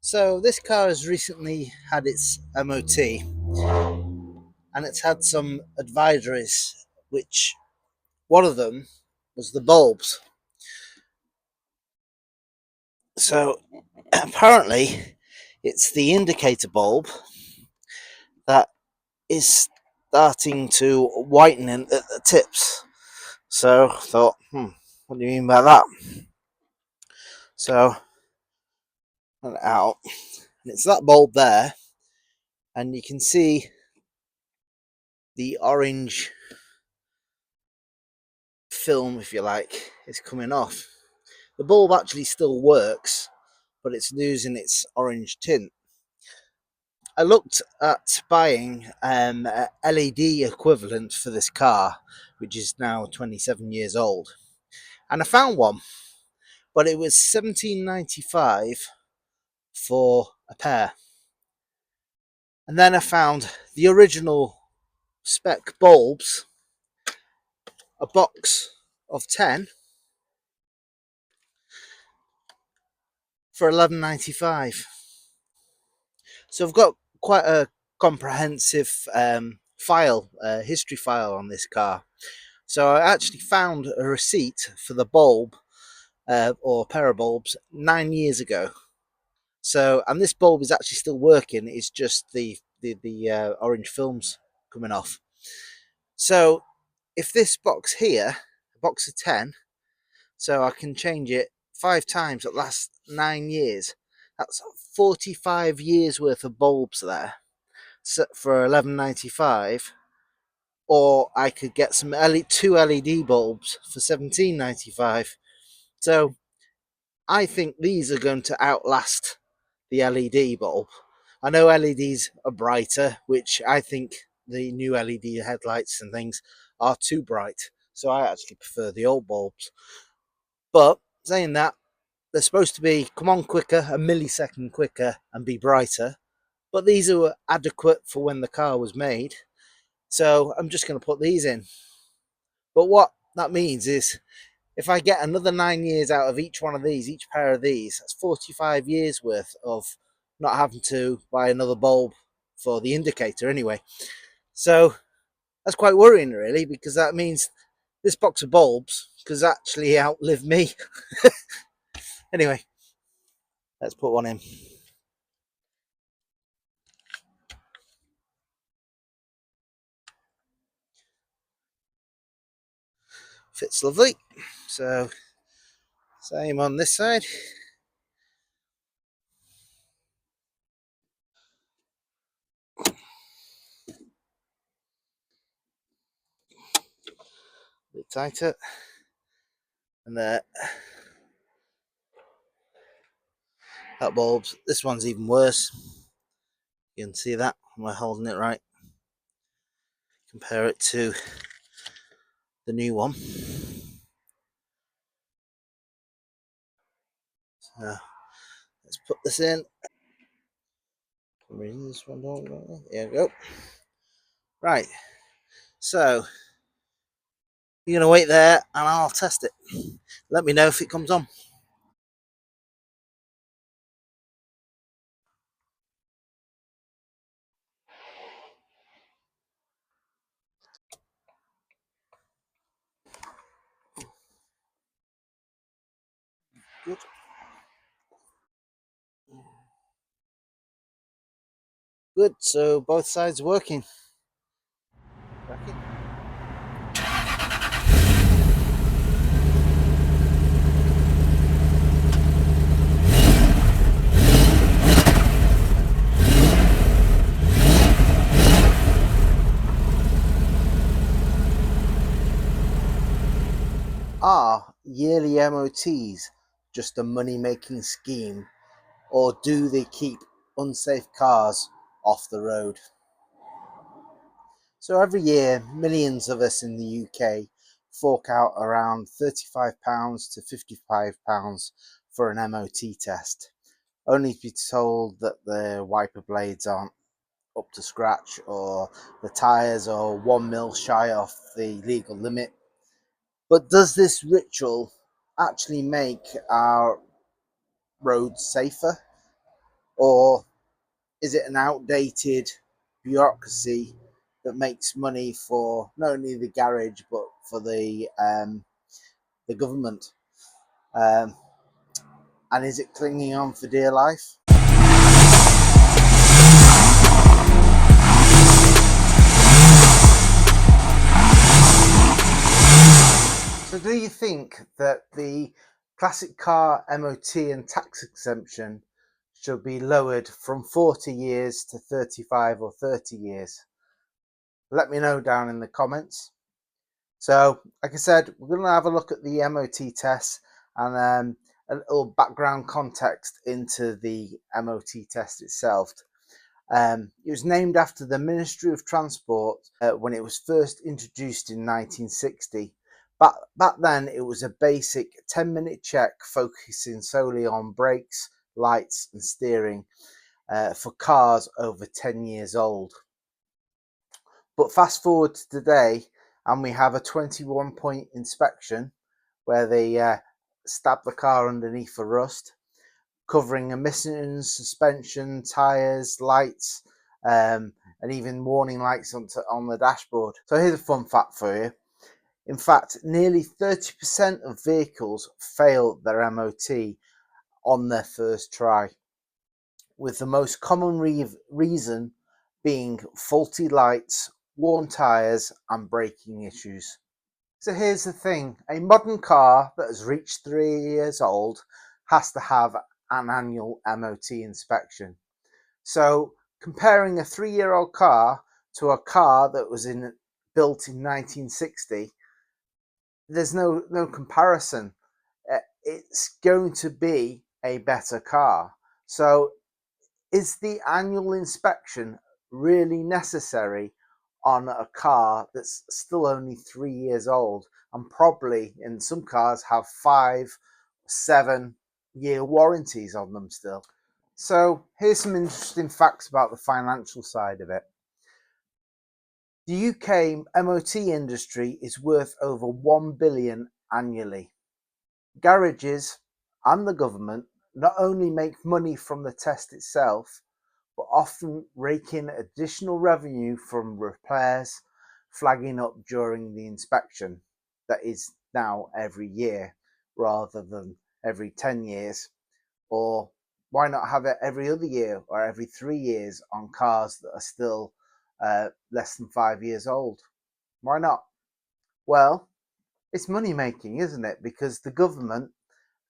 So this car has recently had its MOT and it's had some advisories, which one of them was the bulbs. So apparently it's the indicator bulb that is starting to whiten at the tips. So I thought, what do you mean by that? So I went out and it's that bulb there, and you can see the orange film, if you like, is coming off. The bulb actually still works, but it's losing its orange tint. I looked at buying a LED equivalent for this car, which is now 27 years old, and I found one, but it was 17.95 for a pair. And then I found the original spec bulbs, a box of 10 for 11.95. So I've got quite a comprehensive history file on this car. So I actually found a receipt for the bulb or pair of bulbs 9 years ago. So, and this bulb is actually still working. It's just the orange films coming off. So, if this box here, a box of 10, so I can change it 5 times that last 9 years. That's 45 years worth of bulbs there, so for 11.95. Or I could get some two LED bulbs for 17.95. So I think these are going to outlast the LED bulb. I know LEDs are brighter, which I think the new LED headlights and things are too bright. So I actually prefer the old bulbs. But saying that, they're supposed to be come on quicker, a millisecond quicker, and be brighter. But these are adequate for when the car was made. So I'm just going to put these in. But what that means is if I get another 9 years out of each one of these, each pair of these, that's 45 years worth of not having to buy another bulb for the indicator anyway. So that's quite worrying, really, because that means this box of bulbs could actually outlive me. Anyway, let's put one in. Fits lovely. So same on this side. A bit tighter. And there. That bulb's, this one's even worse. You can see that. Am I holding it right? Compare it to the new one. So let's put this in. For some reason this one don't go. There we go. Right. So you're gonna wait there and I'll test it. Let me know if it comes on. Good. Good. So both sides working. Are yearly MOTs just a money making scheme, or do they keep unsafe cars off the road? So every year, millions of us in the UK fork out around £35 to £55 for an MOT test, only to be told that the wiper blades aren't up to scratch or the tyres are 1 mil shy off the legal limit. But does this ritual actually make our roads safer? or is it an outdated bureaucracy that makes money for not only the garage but for the government? Um, and is it clinging on for dear life? So do you think that the classic car MOT and tax exemption should be lowered from 40 years to 35 or 30 years? Let me know down in the comments. So, like I said, we're going to have a look at the MOT tests and a little background context into the MOT test itself. It was named after the Ministry of Transport when it was first introduced in 1960. Back then, it was a basic 10-minute check focusing solely on brakes, lights, and steering for cars over 10 years old. But fast forward to today, and we have a 21-point inspection where they stab the car underneath for rust, covering emissions, suspension, tyres, lights, and even warning lights on the dashboard. So here's a fun fact for you. In fact, nearly 30% of vehicles fail their MOT on their first try, with the most common reason being faulty lights, worn tyres, and braking issues. So here's the thing, a modern car that has reached 3 years old has to have an annual MOT inspection. So comparing a 3-year-old car to a car that was built in 1960, there's no comparison. It's going to be a better car. So is the annual inspection really necessary on a car that's still only 3 years old and probably in some cars have 5-7 year warranties on them still? So here's some interesting facts about the financial side of it. The UK MOT industry is worth over 1 billion annually. Garages and the government not only make money from the test itself, but often rake in additional revenue from repairs flagging up during the inspection that is now every year rather than every 10 years, or why not have it every other year or every 3 years on cars that are still less than 5 years old? Why not? Well, it's money making, isn't it? Because the government,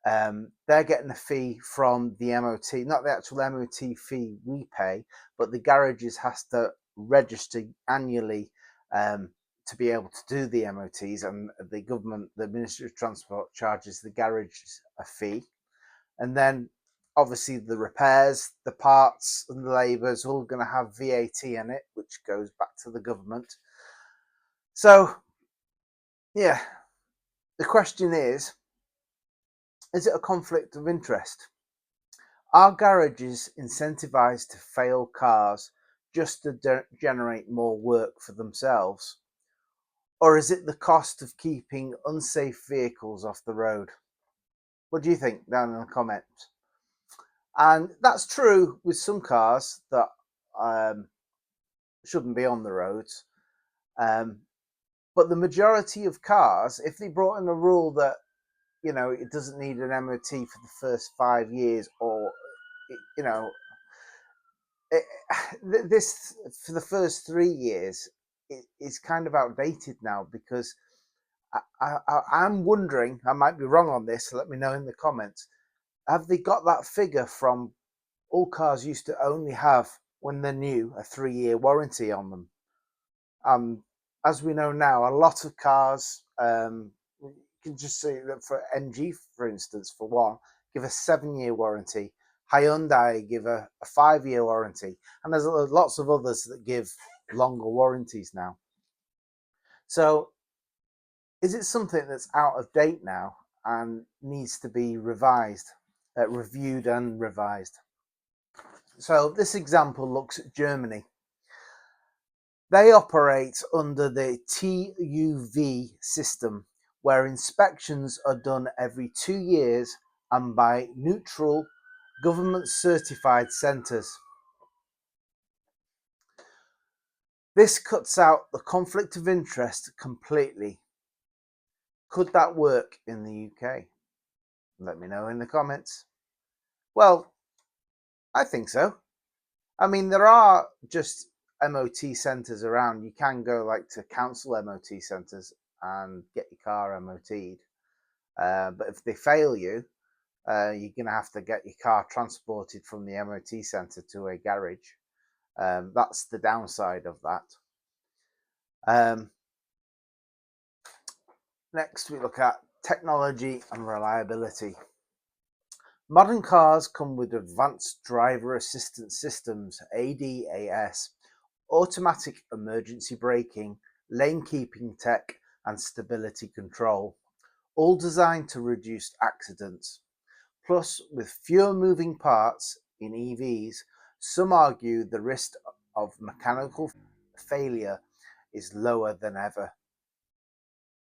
they're getting a fee from the MOT, not the actual MOT fee we pay, but the garages has to register annually to be able to do the MOTs, and the government, the Ministry of Transport, charges the garages a fee. And then obviously the repairs, the parts, and the labour is all going to have VAT in it, which goes back to the government. So, yeah, the question is it a conflict of interest? Are garages incentivized to fail cars just to generate more work for themselves? Or is it the cost of keeping unsafe vehicles off the road? What do you think down in the comments? And that's true with some cars that shouldn't be on the roads. But the majority of cars, if they brought in a rule that, it doesn't need an MOT for the first 5 years, or, it, this for the first 3 years is kind of outdated now, because I'm wondering, I might be wrong on this, so let me know in the comments, have they got that figure from all cars used to only have, when they're new, a 3-year warranty on them? As we know now, a lot of cars, you can just see that for MG, for instance, for one, give a 7-year warranty. Hyundai give a 5-year warranty, and there's lots of others that give longer warranties now. So is it something that's out of date now and needs to be revised, reviewed and revised? So this example looks at Germany. They operate under the TUV system, where inspections are done every 2 years and by neutral government certified centres. This cuts out the conflict of interest completely. Could that work in the UK? Let me know in the comments. Well, I think so. I mean, there are just MOT centres around. You can go like to council MOT centres and get your car MOT'd. But if they fail you, you're going to have to get your car transported from the MOT centre to a garage. That's the downside of that. Next, we look at technology and reliability. Modern cars come with advanced driver assistance systems, ADAS, automatic emergency braking, lane keeping tech, and stability control, all designed to reduce accidents. Plus, with fewer moving parts in EVs, some argue the risk of mechanical failure is lower than ever.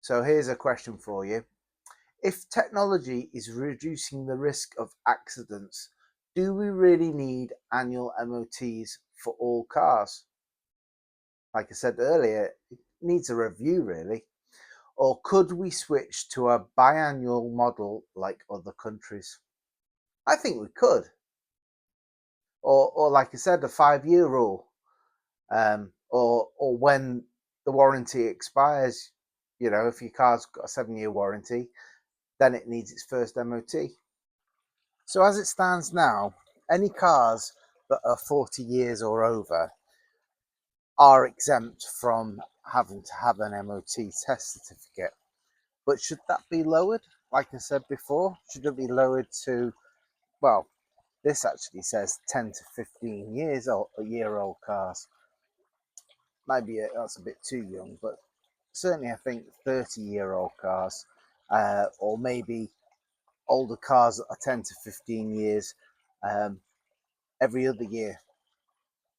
So here's a question for you. If technology is reducing the risk of accidents, do we really need annual MOTs for all cars? Like I said earlier, it needs a review really. Or could we switch to a biannual model like other countries? I think we could. Or like I said, a 5-year rule. Or when the warranty expires, you know, if your car's got a 7-year warranty, then it needs its first MOT. So as it stands now, any cars that are 40 years or over are exempt from having to have an MOT test certificate. But should that be lowered? Like I said before, should it be lowered to, well, this actually says 10 to 15 years old, year old cars. Maybe that's a bit too young, but certainly I think 30-year-old cars, or maybe older cars that are 10 to 15 years, every other year.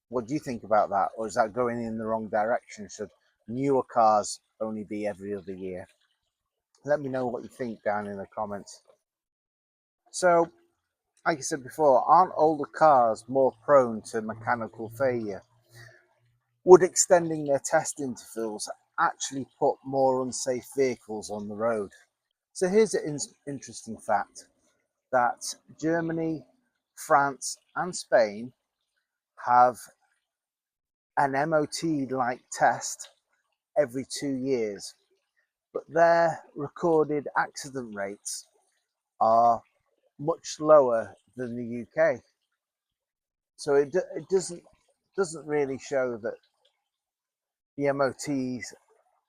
What do you think about that? Or is that going in the wrong direction? Should newer cars only be every other year? Let me know what you think down in the comments. So, like I said before, aren't older cars more prone to mechanical failure? Would extending their test intervals actually put more unsafe vehicles on the road? So here's an interesting fact that Germany, France and Spain have an MOT-like test every 2 years, but their recorded accident rates are much lower than the UK. So it doesn't really show that the MOTs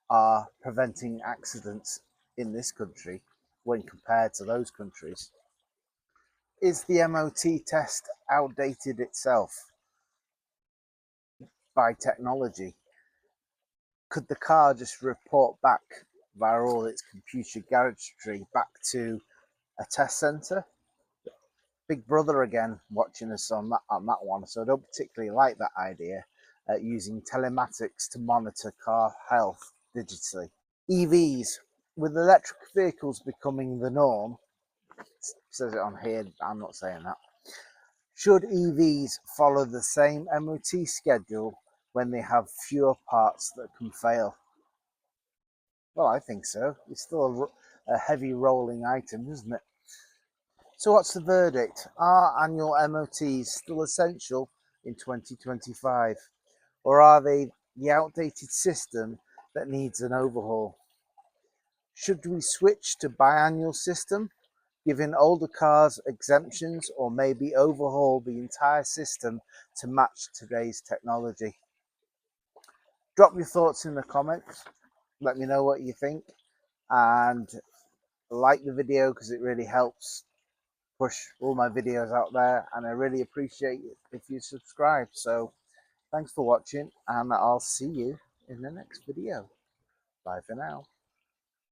are preventing accidents in this country when compared to those countries. Is the MOT test outdated itself by technology? Could the car just report back via all its computer gadgetry back to a test centre? Big brother again watching us on that one, so I don't particularly like that idea, using telematics to monitor car health digitally. EVs, with electric vehicles becoming the norm, it says it on here, I'm not saying that. Should EVs follow the same MOT schedule when they have fewer parts that can fail? Well, I think so. It's still a heavy rolling item, isn't it? So what's the verdict? Are annual MOTs still essential in 2025? Or are they the outdated system that needs an overhaul? Should we switch to biannual system, giving older cars exemptions, or maybe overhaul the entire system to match today's technology? Drop your thoughts in the comments. Let me know what you think, and like the video because it really helps push all my videos out there, and I really appreciate it if you subscribe. So thanks for watching, and I'll see you in the next video. Bye for now.